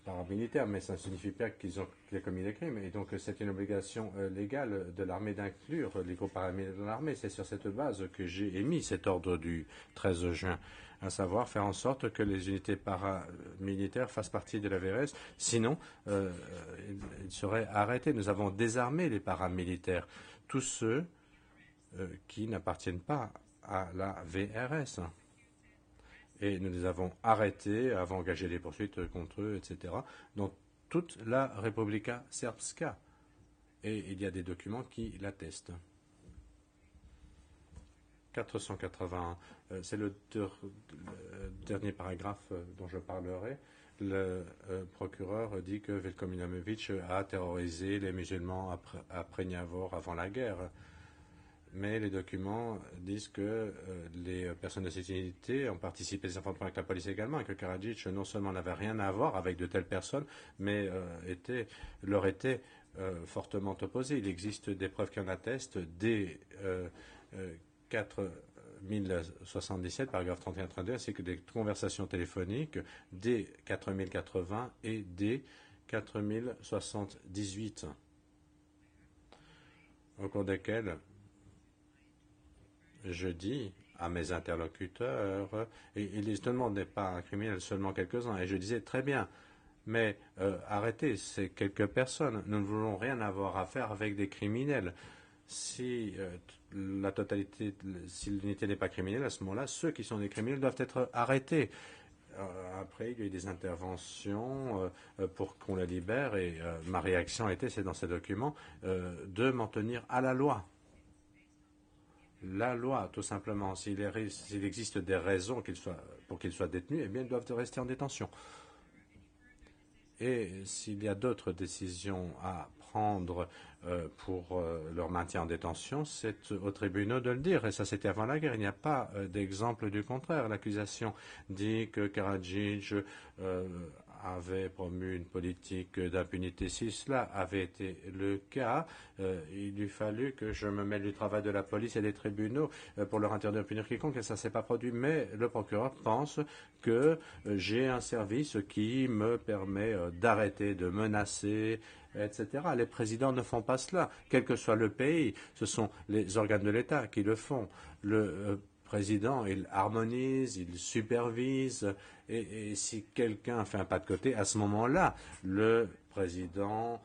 paramilitaires, mais ça ne signifie pas qu'ils ont commis des crimes. Et donc, c'est une obligation légale de l'armée d'inclure les groupes paramilitaires dans l'armée. C'est sur cette base que j'ai émis cet ordre du 13 juin, à savoir faire en sorte que les unités paramilitaires fassent partie de la VRS. Sinon, ils seraient arrêtés. Nous avons désarmé les paramilitaires, tous ceux qui n'appartiennent pas à la VRS. Et nous les avons arrêtés, avons engagé des poursuites contre eux, etc., dans toute la Republika Srpska. et il y a des documents qui l'attestent. 480, c'est le dernier paragraphe dont je parlerai. Le procureur dit que Veljko Milošević a terrorisé les musulmans après Niavor, avant la guerre. Mais les documents disent que les personnes de cette unité ont participé à des affrontements avec la police également, et que Karadzic non seulement n'avait rien à voir avec de telles personnes, mais leur était fortement opposé. Il existe des preuves qui en attestent dès 4077, paragraphe 31-32, ainsi que des conversations téléphoniques dès 4080 et dès 4078, au cours desquels je dis à mes interlocuteurs, et ils ne demandaient pas un criminel, seulement quelques-uns, et je disais très bien, mais arrêtez ces quelques personnes, nous ne voulons rien avoir à faire avec des criminels. Si la totalité, si l'unité n'est pas criminelle, à ce moment-là, ceux qui sont des criminels doivent être arrêtés. Après, il y a eu des interventions pour qu'on les libère, et ma réaction était, c'est dans ces documents, de m'en tenir à la loi. La loi, tout simplement. S'il existe des raisons pour qu'ils soient détenus, eh bien, ils doivent rester en détention. Et s'il y a d'autres décisions à prendre pour leur maintien en détention, c'est aux tribunaux de le dire. Et ça, c'était avant la guerre. Il n'y a pas d'exemple du contraire. L'accusation dit que Karadzic avait promu une politique d'impunité. Si cela avait été le cas, il eût fallu que je me mêle du travail de la police et des tribunaux pour leur interdire de punir quiconque, et ça ne s'est pas produit. Mais le procureur pense que j'ai un service qui me permet d'arrêter, de menacer, etc. Les présidents ne font pas cela, quel que soit le pays. Ce sont les organes de l'État qui le font. Le président, il harmonise, il supervise, et si quelqu'un fait un pas de côté, à ce moment-là, le président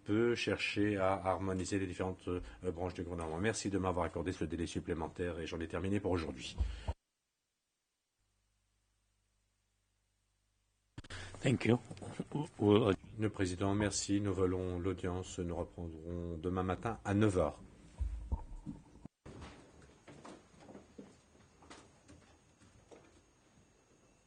peut chercher à harmoniser les différentes branches du gouvernement. Merci de m'avoir accordé ce délai supplémentaire, et j'en ai terminé pour aujourd'hui. Thank you. Le président, merci. Nous volons l'audience. Nous reprendrons demain matin à 9 heures.